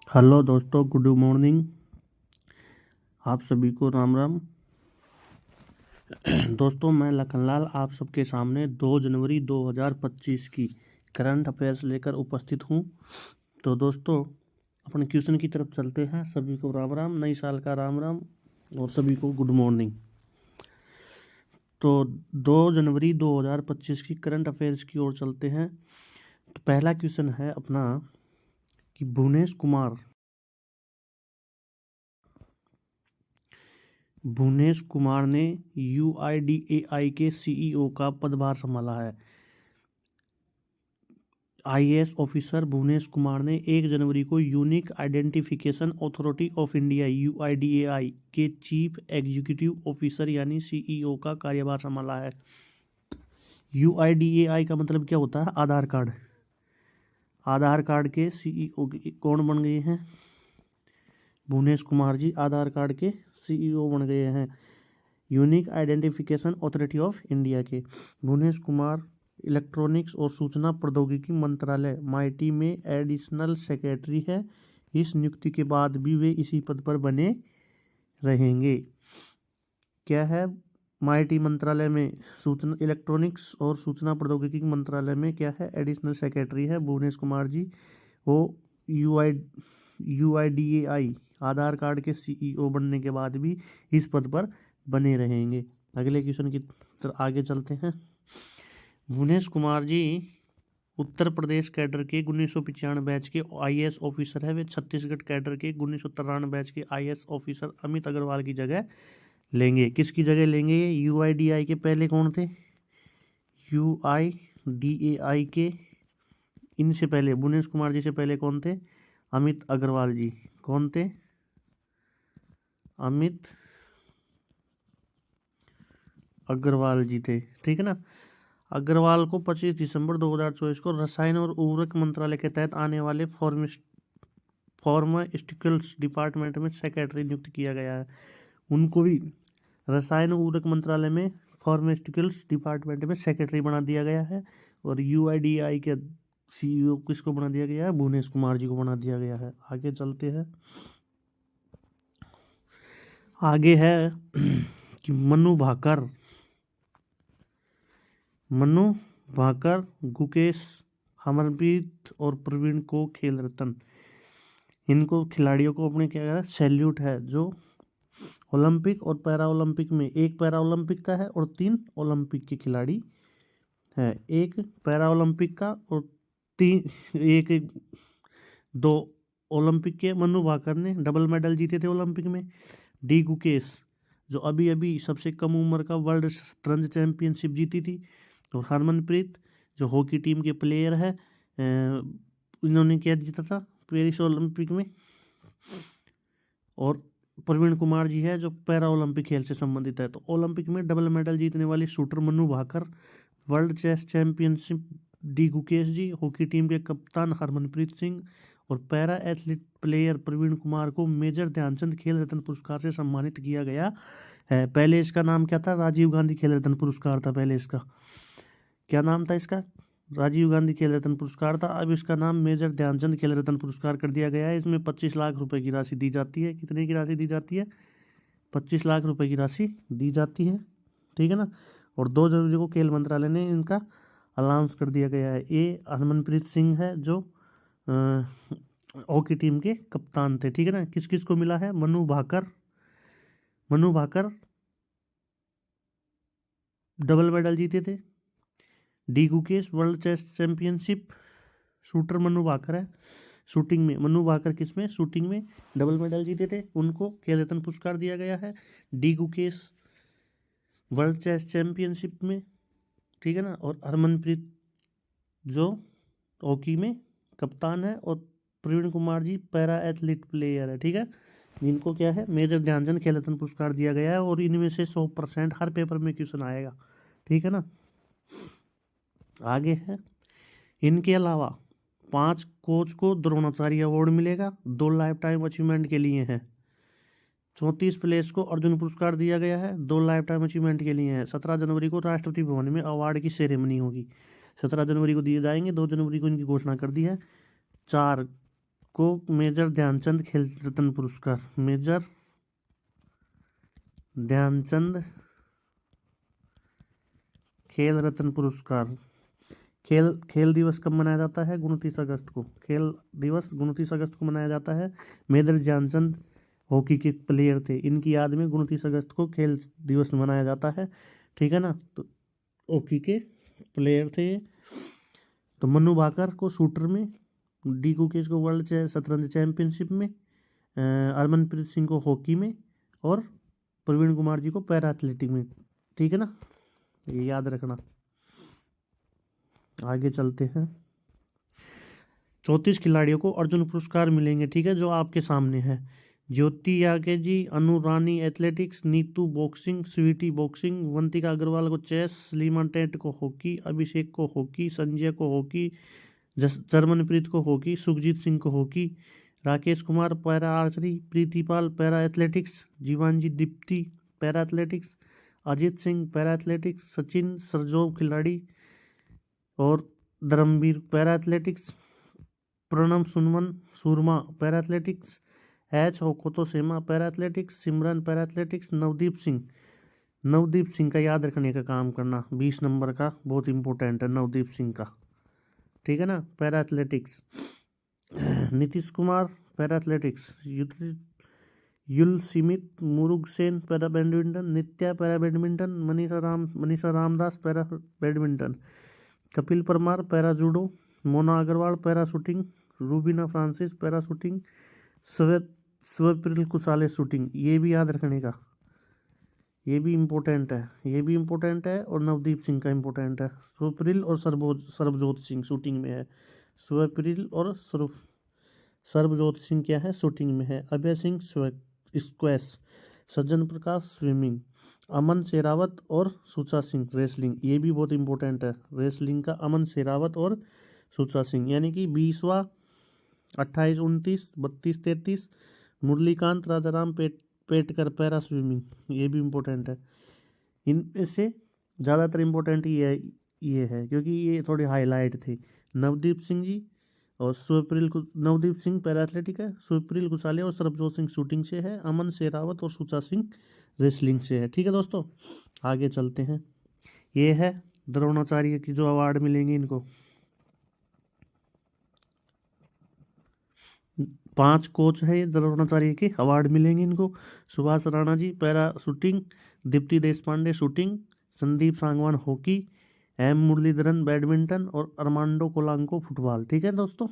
Hello दोस्तों, good morning. आप सभी को राम राम। दोस्तों, मैं लखनलाल आप सबके सामने 2 जनवरी 2025 की करंट अफेयर्स लेकर उपस्थित हूँ। तो दोस्तों, अपने क्वेश्चन की तरफ चलते हैं। सभी को राम राम, नई साल का राम राम और सभी को गुड मॉर्निंग। तो 2 जनवरी 2025 की करंट अफेयर्स की ओर चलते हैं। तो पहला क्वेश्चन है अपना कि भुवनेश कुमार ने UIDAI के CEO का पदभार संभाला है। IAS ऑफिसर भुवनेश कुमार ने 1 जनवरी को unique identification authority of India UIDAI के चीफ एग्जीक्यूटिव ऑफिसर यानी CEO का कार्यभार संभाला है। UIDAI का मतलब क्या होता है? आधार कार्ड। आधार कार्ड के CEO कौन बन गए हैं? भुवनेश कुमार जी आधार कार्ड के CEO बन गए हैं, unique identification authority of India के। भुवनेश कुमार इलेक्ट्रॉनिक्स और सूचना प्रौद्योगिकी मंत्रालय MeitY में एडिशनल सेक्रेटरी है। इस नियुक्ति के बाद भी वे इसी पद पर बने रहेंगे। क्या है? MeitY मंत्रालय में सूचना इलेक्ट्रॉनिक्स और सूचना प्रौद्योगिकी मंत्रालय में क्या है? एडिशनल सेक्रेटरी है भुवनेश कुमार जी। वो UIDAI आधार कार्ड के CEO बनने के बाद भी इस पद पर बने रहेंगे। अगले क्वेश्चन की तरफ आगे चलते हैं। भुवनेश कुमार जी उत्तर प्रदेश कैडर के 1995 बैच के IAS ऑफिसर है। वे छत्तीसगढ़ कैडर के 1993 बैच के IAS ऑफिसर अमित अग्रवाल की जगह लेंगे। किसकी जगह लेंगे? ये UIDAI के पहले कौन थे? UIDAI के इनसे पहले भुवनेश कुमार जी से पहले कौन थे? अमित अग्रवाल जी। कौन थे? अमित अग्रवाल जी थे, ठीक है ना। अग्रवाल को 25 दिसंबर 2024 को रसायन और उर्वरक मंत्रालय के तहत आने वाले फार्मास्यूटिकल्स डिपार्टमेंट में सेक्रेटरी नियुक्त किया गया है। उनको भी रसायन और उर्वरक मंत्रालय में फार्मास्यूटिकल्स डिपार्टमेंट में सेक्रेटरी बना दिया गया है। और UIDAI के CEO किसको बना दिया गया है? भुवनेश कुमार जी को बना दिया गया है। आगे चलते हैं। आगे है कि मनु भाकर, गुकेश, हरमनप्रीत और प्रवीण को खेल रत्न, इनको खिलाड़ियों को अपने क्या है? सैल्यूट है, जो ओलंपिक और पैरा ओलंपिक में, एक पैरा ओलंपिक का है और 3 ओलंपिक के खिलाड़ी है। एक पैरा ओलंपिक का और 2 ओलंपिक के। मनु भाकर ने डबल मेडल जीते थे ओलंपिक में। डी गुकेश जो अभी अभी सबसे कम उम्र का वर्ल्ड शतरंज चैंपियनशिप जीती थी। और हरमनप्रीत जो हॉकी टीम के प्लेयर है, इन्होंने क्या जीता था पेरिस ओलंपिक में। और प्रवीण कुमार जी है जो पैरा ओलंपिक खेल से संबंधित है। तो ओलंपिक में डबल मेडल जीतने वाली shooter Manu Bhaker, world chess championship D Gukesh ji, hockey team के कप्तान हरमनप्रीत सिंह और para athlete player Praveen Kumar को मेजर ध्यानचंद खेल रत्न पुरस्कार से सम्मानित किया गया है। पहले इसका नाम क्या था? राजीव गांधी खेल रत्न पुरस्कार था। पहले इसका क्या नाम था? इसका राजीव गांधी खेल रत्न पुरस्कार था। अब इसका नाम मेजर ध्यानचंद खेल रत्न पुरस्कार कर दिया गया है। इसमें 25 लाख रुपए की राशि दी जाती है। कितने की राशि दी जाती है? 25 लाख रुपए की राशि दी जाती है, ठीक है ना। और 2 जनवरी को खेल मंत्रालय ने इनका अनाउंस कर दिया गया है। ये हरमनप्रीत सिंह है जो हॉकी टीम के कप्तान थे, ठीक है ना। किस किस को मिला है? मनु भाकर डबल मेडल जीते थे। D Gukesh world chess championship shooter Manu Bhaker है। शूटिंग में मनु भाकर किसमें? शूटिंग में डबल मेडल जीते थे, उनको खेल रत्न पुरस्कार दिया गया है। D Gukesh world chess championship में, ठीक है ना। और हरमनप्रीत जो हॉकी में कप्तान है और Praveen Kumar ji para athlete player है, ठीक है। इनको क्या है? मेजर ध्यानचंद खेल रत्न पुरस्कार दिया गया है। और इनमें से 100% हर पेपर में क्वेश्चन आएगा, ठीक है ना। आगे है, इनके अलावा 5 कोच को द्रोणाचार्य अवार्ड मिलेगा, 2 लाइफ टाइम अचीवमेंट के लिए है। 34 प्लेयर्स को अर्जुन पुरस्कार दिया गया है, 2 लाइफ टाइम अचीवमेंट के लिए है। 17 जनवरी को राष्ट्रपति भवन में अवार्ड की सेरेमनी होगी। 17 जनवरी को दिए जाएंगे, 2 जनवरी को इनकी घोषणा कर दी है। 4 को मेजर ध्यानचंद खेल रत्न पुरस्कार, मेजर ध्यानचंद खेल रत्न पुरस्कार। खेल दिवस कब मनाया जाता है? 29 अगस्त को। खेल दिवस 29 अगस्त को मनाया जाता है। मेजर ध्यानचंद हॉकी के प्लेयर थे, इनकी याद में 29 अगस्त को खेल दिवस मनाया जाता है, ठीक है ना। तो हॉकी के प्लेयर थे। तो मनु भाकर को शूटर में, डी गुकेश को वर्ल्ड शतरंज चैंपियनशिप में, हरमनप्रीत सिंह को हॉकी में और प्रवीण कुमार जी को पैरा एथलेटिक में, ठीक है ना, ये याद रखना। आगे चलते हैं। 34 खिलाड़ियों को अर्जुन पुरस्कार मिलेंगे, ठीक है, जो आपके सामने है। ज्योति याके ji, Annu Rani athletics, Neetu boxing, Saweety boxing, Vantika Agrawal को चेस, सलीमा टेट को हॉकी, अभिषेक को हॉकी, संजय को हॉकी, जर्मनप्रीत को हॉकी, सुखजीत सिंह को hockey, Rakesh Kumar para archery, Preethi Pal para athletics, Jeevanji Deepthi para athletics, Ajeet Singh para athletics, Sachin सरजोब खिलाड़ी और धर्मवीर पैरा एथलेटिक्स, प्रणम सुनमन Soorma para athletics, H Hokato Sema para athletics, Simran para athletics, Navdeep Singh का याद रखने का काम करना, 20 नंबर का बहुत इंपॉर्टेंट है नवदीप सिंह का, ठीक है ना, para athletics. Nitesh Kumar para athletics, Thulasimathi Murugesan para badminton, Nithya para badminton, Manisha Ramadass para badminton, Kapil Parmar para judo, Mona Agarwal para shooting, Rubina Francis para shooting, Swapnil Kusale shooting, ये भी याद रखने का, ये भी इम्पोर्टेंट है, और नवदीप सिंह का इम्पोर्टेंट है। स्वप्निल और सर्वजोत सिंह शूटिंग में है, स्वप्निल और सर्वजोत सिंह क्या है? शूटिंग में है। अभय सिंह स्क्वैश, सज्जन प्रकाश स्विमिंग, अमन शेरावत और सुचा सिंह रेसलिंग, ये भी बहुत इंपॉर्टेंट है रेसलिंग का, अमन शेरावत और सुचा सिंह, यानी कि 20वां 28, 29, 32, 33, मुरलीकांत राजाराम पेटकर पैरा स्विमिंग, ये भी इम्पोर्टेंट है। इनमें से ज़्यादातर इम्पोर्टेंट ये है क्योंकि ये थोड़ी हाईलाइट थी। नवदीप सिंह जी और नवदीप सिंह पैरा एथलेटिक है, सुप्रील कुसाले और सरबजोत सिंह शूटिंग से है, अमन शेरावत और सुचा सिंह रेसलिंग से है, ठीक है दोस्तों। आगे चलते हैं। ये है द्रोणाचार्य की जो अवार्ड मिलेंगे इनको, 5 कोच है, ये द्रोणाचार्य के अवार्ड मिलेंगे इनको। Subhash Rana ji para shooting, Deepthi Deshpande shooting, Sandeep Sangwan hockey, M Muralidharan badminton और अरमांडो कोलांको फुटबॉल, ठीक है दोस्तों।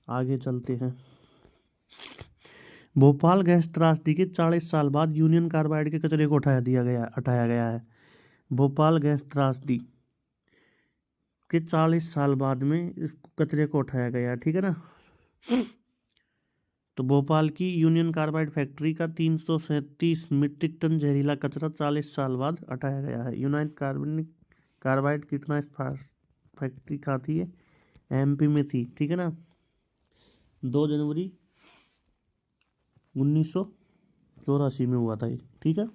आगे चलते हैं। भोपाल गैस त्रासदी के 40 साल बाद यूनियन कार्बाइड के कचरे को हटाया गया है। भोपाल गैस त्रासदी के 40 साल बाद में इस कचरे को उठाया गया है, ठीक है ना। तो भोपाल की यूनियन कार्बाइड फैक्ट्री का 337 मीट्रिक टन जहरीला कचरा 40 साल बाद हटाया गया है। यूनाइट कार्बाइड कीटनाशक फैक्ट्री कहाँ थी? ये एमपी में थी, ठीक है ना। 2 जनवरी 1984 में हुआ था ये, ठीक है।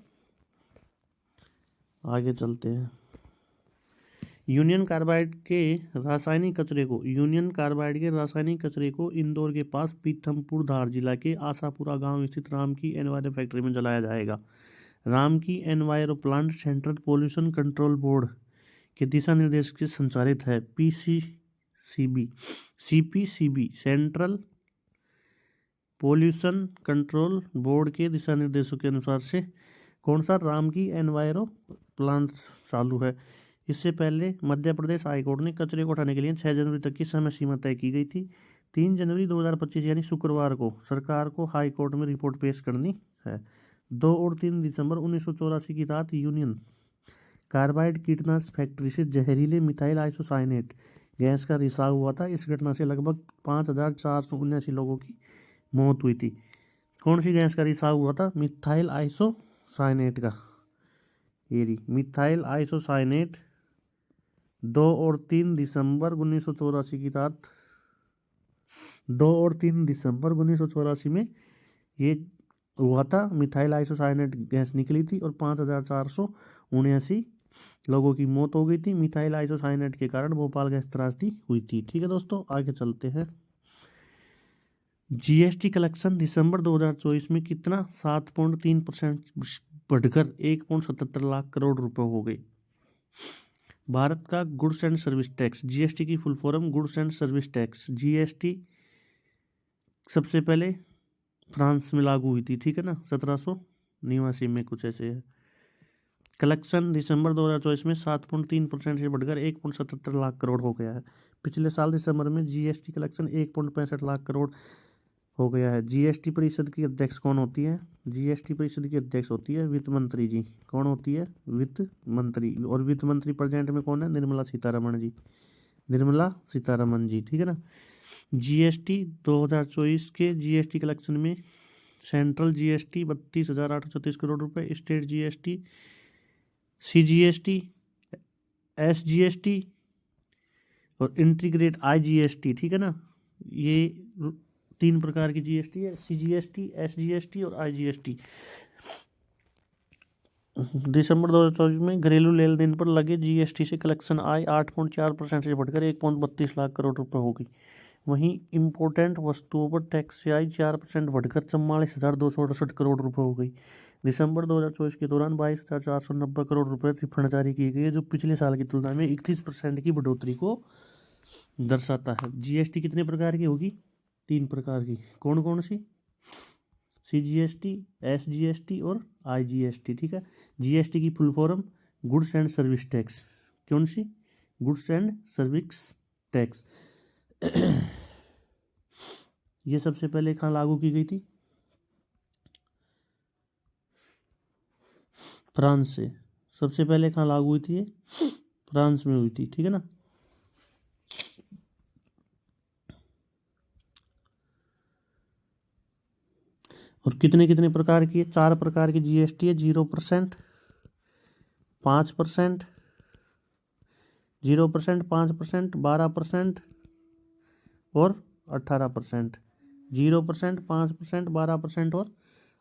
आगे चलते हैं। यूनियन कार्बाइड के रासायनिक कचरे को इंदौर के पास पीथमपुर धार जिला के आशापुरा गांव स्थित राम की एनवायरो फैक्ट्री में जलाया जाएगा। राम की enviro plant central pollution control board के दिशा निर्देश से संचालित है। CPCB central pollution control board के दिशा निर्देशों के अनुसार से कौन सा राम की एनवायरो प्लांट चालू है। इससे पहले मध्य प्रदेश हाईकोर्ट ने कचरे को उठाने के लिए 6 जनवरी तक की समय सीमा तय की गई थी। 3 जनवरी 2025 यानी शुक्रवार को सरकार को हाईकोर्ट में रिपोर्ट पेश करनी है। 2 और 3 दिसंबर 1984 की रात यूनियन कार्बाइड कीटनाशक फैक्ट्री से जहरीले मिथाइल आइसोसाइनेट गैस का रिसाव हुआ था। इस घटना से लगभग 5479 लोगों की मौत हुई थी। कौन सी गैस का रिसाव हुआ था? मिथाइल आइसोसाइनेट का। ये मिथाइल आइसोसाइनेट 2 और 3 दिसंबर 1984 की रात 2 और 3 दिसंबर 1984 में ये हुआ था। मिथाइल आइसोसाइनेट गैस निकली थी और 5479 लोगों की मौत हो गई थी। मिथाइल आइसोसाइनेट के कारण भोपाल गैस त्रासदी हुई थी, ठीक है दोस्तों। आगे चलते हैं। जीएसटी कलेक्शन दिसंबर 2024 में कितना 7.3% बढ़कर 1.77 लाख करोड़ रुपए हो गई। भारत का goods and service tax, GST की full form goods and service tax. GST सबसे पहले फ्रांस में लागू हुई थी, ठीक है ना, 1789 में कुछ ऐसे है। कलेक्शन दिसंबर 2024 में 7.3% से बढ़कर 1.77 लाख करोड़ हो गया है। पिछले साल दिसंबर में जीएसटी कलेक्शन 1.65 लाख करोड़ हो गया है। जीएसटी परिषद की अध्यक्ष कौन होती है? जीएसटी परिषद की अध्यक्ष होती है वित्त मंत्री जी। कौन होती है? वित्त मंत्री। और वित्त मंत्री प्रेजेंट में कौन है? निर्मला सीतारमण जी। निर्मला सीतारमण जी, ठीक है ना। जीएसटी 2024 के जीएसटी कलेक्शन में सेंट्रल जीएसटी 32,836 करोड़ रुपए, स्टेट जीएसटी, सीजीएसटी, एसजीएसटी और इंटीग्रेट आईजीएसटी, ठीक है ना। ये 3 प्रकार की जीएसटी है, सीजीएसटी, एसजीएसटी और आईजीएसटी। दिसंबर 2024 में घरेलू लेन देन पर लगे जीएसटी से कलेक्शन आय 8.4% से बढ़कर 1.32 लाख करोड़ रुपए हो गई। वहीं इम्पोर्टेंट वस्तुओं पर टैक्स से आय 4% बढ़कर 44,268 करोड़ रुपए हो गई। दिसंबर 2024 के दौरान 22,490 करोड़ रुपए रिफंड जारी किए गए, जो पिछले साल की तुलना में 31% की बढ़ोतरी को दर्शाता है। जीएसटी कितने प्रकार की होगी? 3 प्रकार की। कौन कौन सी? सीजीएसटी, एसजीएसटी और आईजीएसटी, ठीक है। जीएसटी की full form goods and service tax. कौन सी? Goods and service tax. ये सबसे पहले कहाँ लागू की गई थी? फ्रांस से। सबसे पहले कहाँ लागू हुई थी? ये फ्रांस में हुई थी, ठीक है ना। और कितने कितने प्रकार की है? 4 प्रकार की जीएसटी है। 0%, 5%, 0%, 5%, 12% और 18%। 0%, 5%, 12% और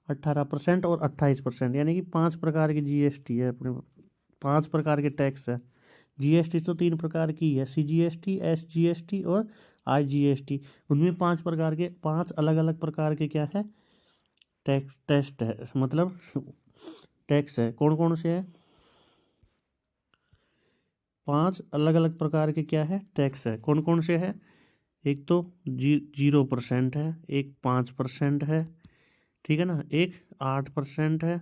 18% और 28%, यानी कि 5 प्रकार की जीएसटी है अपने, 5 प्रकार के टैक्स है। जीएसटी तो 3 प्रकार की है, सीजीएसटी, एसजीएसटी और आईजीएसटी। उनमें 5 प्रकार के, 5 अलग अलग प्रकार के क्या है? टेस्ट है, मतलब टैक्स है। कौन कौन से है? 5 अलग अलग प्रकार के क्या है? टैक्स है। कौन कौन से है? एक तो 0% है, एक 5% है, ठीक है ना, एक 8% है,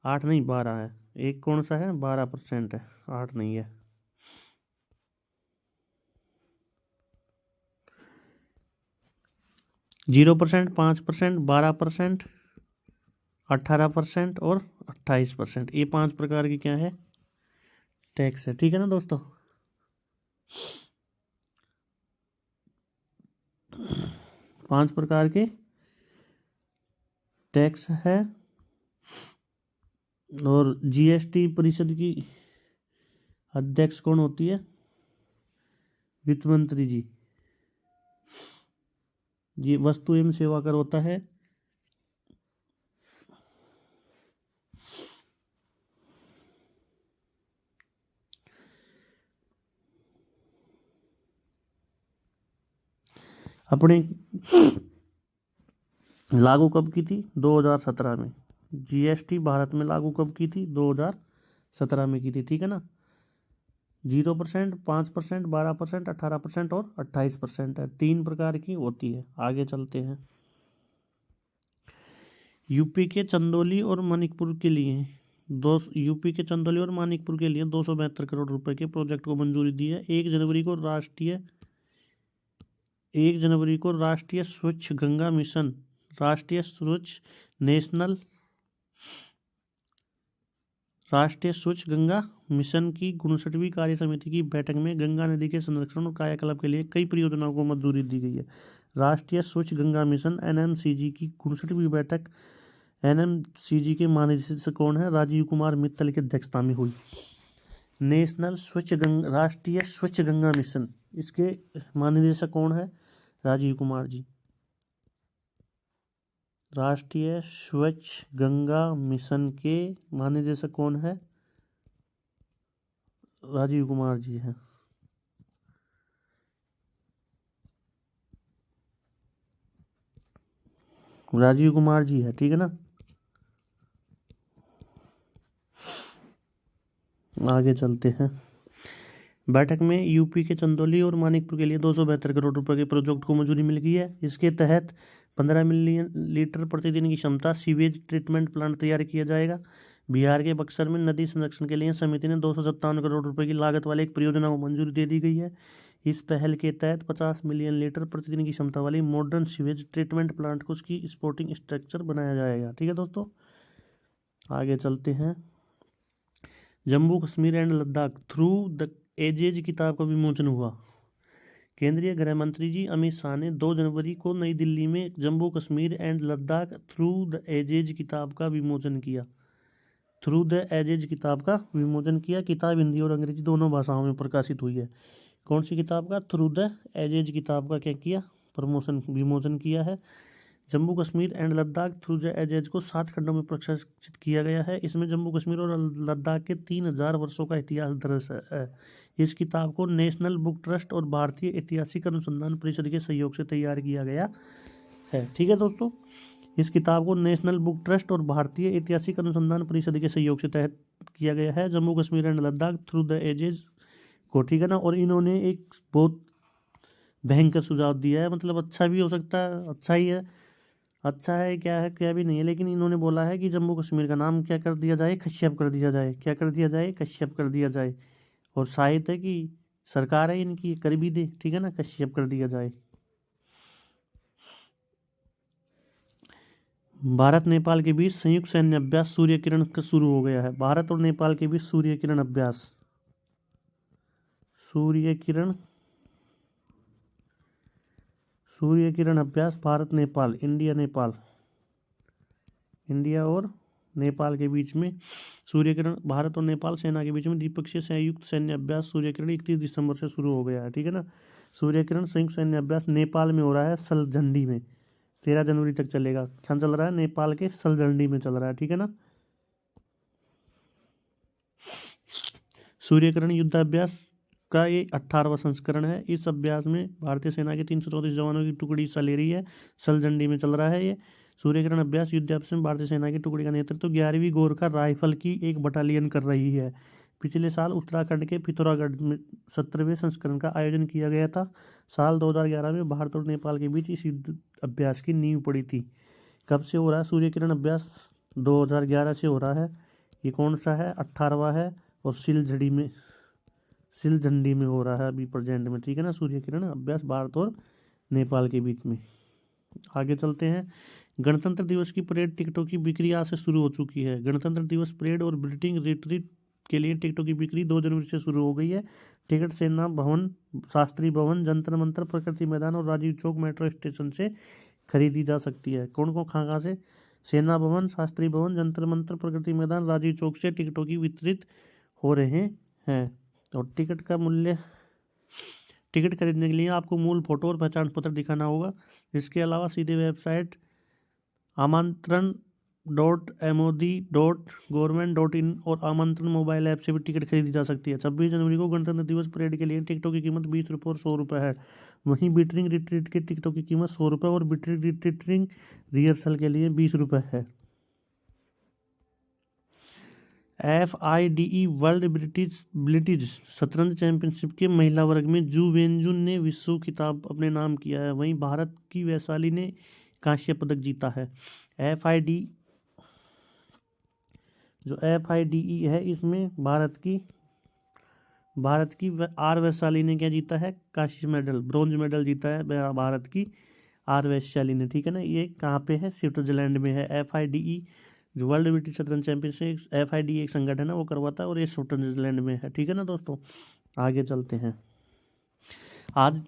8 नहीं 12 है, एक कौन सा है? 12% है, 8 नहीं है। जीरो परसेंट, 5%, 12%, 18% और 28%, ये 5 प्रकार की क्या है? टैक्स है, ठीक है ना दोस्तों। 5 प्रकार के टैक्स है। और जीएसटी परिषद की अध्यक्ष कौन होती है? वित्त मंत्री जी। ये वस्तु एवं सेवा कर होता है अपने, लागू कब की थी? 2017 में। जीएसटी भारत में लागू कब की थी? 2017 में की थी, ठीक है ना। 0%, 5%, 12%, 18% और 28% है, 3 प्रकार की होती है। आगे चलते हैं। यूपी के चंदौली और मणिपुर के लिए यूपी के चंदौली और मणिपुर के लिए 272 करोड़ रुपए के प्रोजेक्ट को मंजूरी दी है। 1 जनवरी को राष्ट्रीय स्वच्छ गंगा मिशन, राष्ट्रीय स्वच्छ गंगा मिशन की 59वीं कार्य समिति की बैठक में गंगा नदी के संरक्षण और कायाकल्प के लिए कई परियोजनाओं को मंजूरी दी गई है। राष्ट्रीय स्वच्छ गंगा मिशन एनएमसीजी की 59वीं बैठक एनएमसीजी के महानिदेशक कौन है? राजीव कुमार मित्तल की अध्यक्षता में हुई। राष्ट्रीय स्वच्छ गंगा मिशन, इसके महानिदेशक कौन है? राजीव कुमार जी। राष्ट्रीय स्वच्छ गंगा मिशन के महानिदेशक कौन है? राजीव कुमार जी हैं। राजीव कुमार जी है, ठीक है ना। आगे चलते हैं। बैठक में यूपी के चंदौली और मानिकपुर के लिए 272 करोड़ रुपए के प्रोजेक्ट को मंजूरी मिल गई है। इसके तहत 15 मिलियन लीटर प्रतिदिन की क्षमता सीवेज ट्रीटमेंट प्लांट तैयार किया जाएगा। बिहार के बक्सर में नदी संरक्षण के लिए समिति ने 257 करोड़ रुपए की लागत वाले एक परियोजना को मंजूरी दे दी गई है। इस पहल के तहत 50 मिलियन लीटर प्रतिदिन की क्षमता वाली मॉडर्न सीवेज ट्रीटमेंट प्लांट को उसकी सपोर्टिंग स्ट्रक्चर बनाया जाएगा, ठीक है दोस्तों। आगे चलते हैं। Jammu Kashmir and Ladakh through the edges किताब का विमोचन हुआ। केंद्रीय गृह मंत्री जी अमित शाह ने 2 जनवरी को नई दिल्ली में Jammu Kashmir and Ladakh through the edges किताब का विमोचन किया। थ्रू द एजेज किताब का विमोचन किया। किताब हिंदी और अंग्रेजी दोनों भाषाओं में प्रकाशित हुई है। कौन सी किताब का? थ्रू द एजेज किताब का क्या किया? विमोचन किया है। Jammu Kashmir and Ladakh through the edges को 7 खंडों में प्रकाशित किया गया है। इसमें जम्मू कश्मीर और लद्दाख के 3000 वर्षों का इतिहास दर्ज है। इस किताब को नेशनल बुक ट्रस्ट और भारतीय ऐतिहासिक अनुसंधान परिषद के सहयोग से तैयार किया गया है, ठीक है दोस्तों। इस किताब को नेशनल बुक ट्रस्ट और भारतीय ऐतिहासिक अनुसंधान परिषद के सहयोग से तहत किया गया है, Jammu Kashmir and Ladakh through the edges को, ठीक है ना। और इन्होंने एक बहुत भयंकर सुझाव दिया है, मतलब अच्छा भी हो सकता है, अच्छा ही है, अच्छा है क्या भी नहीं है, लेकिन इन्होंने बोला है कि जम्मू कश्मीर का नाम क्या कर दिया जाए? कश्यप कर दिया जाए। क्या कर दिया जाए? कश्यप कर दिया जाए। और शायद है कि सरकार है इनकी, कर भी दे, ठीक है ना, कश्यप कर दिया जाए। भारत नेपाल के बीच संयुक्त सैन्य अभ्यास सूर्य किरण शुरू हो गया है। भारत और नेपाल के बीच सूर्य किरण अभ्यास, सूर्य किरण अभ्यास भारत नेपाल, इंडिया और नेपाल के बीच में सूर्य किरण, भारत और नेपाल सेना के बीच में द्विपक्षीय संयुक्त सैन्य अभ्यास सूर्य किरण 31 दिसंबर से शुरू हो गया है, ठीक है ना। सूर्य किरण संयुक्त सैन्य अभ्यास नेपाल में हो रहा है, सलझंडी में। 13 जनवरी तक चलेगा। कहाँ चल रहा है? नेपाल के सलझंडी में चल रहा है, ठीक है ना। सूर्य किरण युद्धाभ्यास का ये 18वां संस्करण है। इस अभ्यास में भारतीय सेना के 334 जवानों की टुकड़ी हिस्सा ले रही है। सलझंडी में चल रहा है ये सूर्य किरण अभ्यास। युद्धाभ्यास में भारतीय सेना की टुकड़ी का नेतृत्व 11वीं गोरखा राइफल की एक बटालियन कर रही है। पिछले साल उत्तराखंड के पिथौरागढ़ में 17वें संस्करण का आयोजन किया गया था। साल 2011 में भारत और नेपाल के बीच इस युद्ध अभ्यास की नींव पड़ी थी। कब से हो रहा है सूर्य किरण अभ्यास? 2011 से हो रहा है। ये कौन सा है? 18वां है। और सिलझंडी में हो रहा है अभी प्रेजेंट में, ठीक है ना, सूर्य किरण अभ्यास भारत और नेपाल के बीच में। आगे चलते हैं। गणतंत्र दिवस की परेड टिकटों की बिक्री आज से शुरू हो चुकी है। गणतंत्र दिवस परेड और ब्रिटिंग रिट्रीट के लिए टिकटों की बिक्री 2 जनवरी से शुरू हो गई है। टिकट सेना भवन, शास्त्री भवन, जंतर मंतर, प्रकृति मैदान और राजीव चौक मेट्रो स्टेशन से खरीदी जा सकती है। कौन कहाँ से? सेना भवन, शास्त्री भवन, जंतर मंतर, प्रकृति मैदान, राजीव चौक से टिकटों की वितरित हो रहे हैं। और टिकट का मूल्य, टिकट खरीदने के लिए आपको मूल फोटो और पहचान पत्र दिखाना होगा। इसके अलावा सीधे वेबसाइट आमंत्रण.modi.government.in और आमंत्रण मोबाइल ऐप से भी टिकट खरीदी जा सकती है। 26 जनवरी को गणतंत्र दिवस परेड के लिए टिकटों की कीमत 20 रुपये और 100 रुपये है। वहीं बीटरिंग रिट्रीट के टिकटों की कीमत 100 रुपये और बीटरिंग रिट्रीटिंग रिहर्सल के लिए 20 रुपये है। FIDE वर्ल्ड ब्रिटिश शतरंज चैंपियनशिप के महिला वर्ग में जू वेनजुन ने विश्व खिताब अपने नाम किया है। वहीं भारत की वैशाली ने कांस्य पदक जीता है। FIDE है, इसमें भारत की आर वैशाली ने क्या जीता है? कांस्य मेडल, ब्रॉन्ज मेडल जीता है भारत की आर वैशाली ने, ठीक है ना। ये कहाँ पे है? स्विट्जरलैंड में है। FIDE जो वर्ल्ड ब्रिटिश शतरंज चैंपियनशिप FIDE एक संगठन है, वो करवाता है और ये स्विट्जरलैंड में है, ठीक है ना दोस्तों। आगे चलते हैं। आज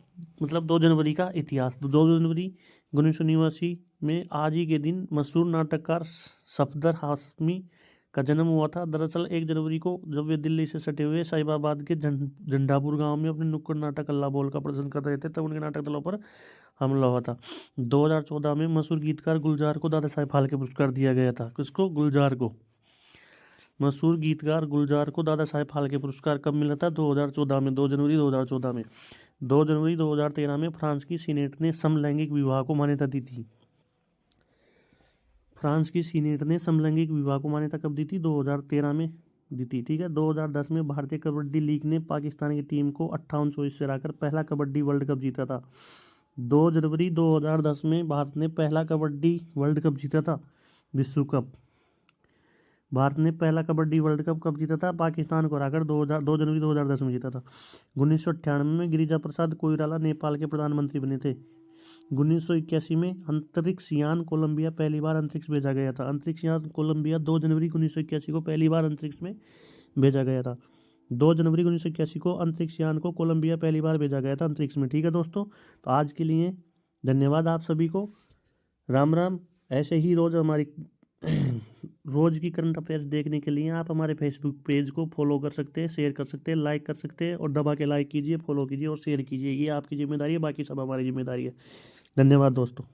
मतलब 2 जनवरी का इतिहास। 2 जनवरी 1989 में आज ही के दिन मशहूर नाटककार सफदर हाशमी का जन्म हुआ था। दरअसल 1 जनवरी को जब वे दिल्ली से सटे हुए साहिबाबाद के झंडापुर गांव में अपने नुक्कड़ नाटक अल्लाह बोल का प्रदर्शन कर रहे थे, तब उनके नाटक दलों पर हमला हुआ था। 2014 में मशहूर गीतकार गुलजार को दादा साहेब फाल्के पुरस्कार दिया गया था। किसको? गुलजार को। मशहूर गीतकार गुलजार को दादा साहेब फाल्के पुरस्कार कब मिला था? 2014 में, 2 जनवरी 2014 में। 2 जनवरी 2013 में फ्रांस की सीनेट ने समलैंगिक विवाह को मान्यता दी थी। फ्रांस की सीनेट ने समलैंगिक विवाह को मान्यता कब दी थी? 2013 में दी थी। ठीक है। 2010 में भारतीय कबड्डी लीग ने पाकिस्तान की टीम को 58-24 से हराकर पहला कबड्डी वर्ल्ड कप जीता था। 2 जनवरी 2010 में भारत ने पहला कबड्डी वर्ल्ड कप जीता था, विश्व कप। भारत ने पहला कबड्डी वर्ल्ड कप कब जीता था? पाकिस्तान को हराकर 2 जनवरी 2010 में जीता था। 1998 में गिरिजा प्रसाद कोइराला नेपाल के प्रधानमंत्री बने थे। 1981 में अंतरिक्ष यान कोलंबिया पहली बार अंतरिक्ष भेजा गया था। अंतरिक्ष यान कोलंबिया 2 जनवरी 1981 को पहली बार अंतरिक्ष में भेजा गया था। 2 जनवरी 1981 को अंतरिक्ष यान को कोलंबिया पहली बार भेजा गया था अंतरिक्ष में। ठीक है दोस्तों, तो आज के लिए धन्यवाद आप सभी को। राम राम। ऐसे ही रोज़ हमारी रोज़ की करंट अफेयर्स देखने के लिए आप हमारे फेसबुक पेज को फॉलो कर सकते हैं, शेयर कर सकते हैं, लाइक कर सकते हैं, और दबा के लाइक कीजिए, फॉलो कीजिए और शेयर कीजिए। ये आपकी जिम्मेदारी है, बाकी सब हमारी जिम्मेदारी है। धन्यवाद दोस्तों।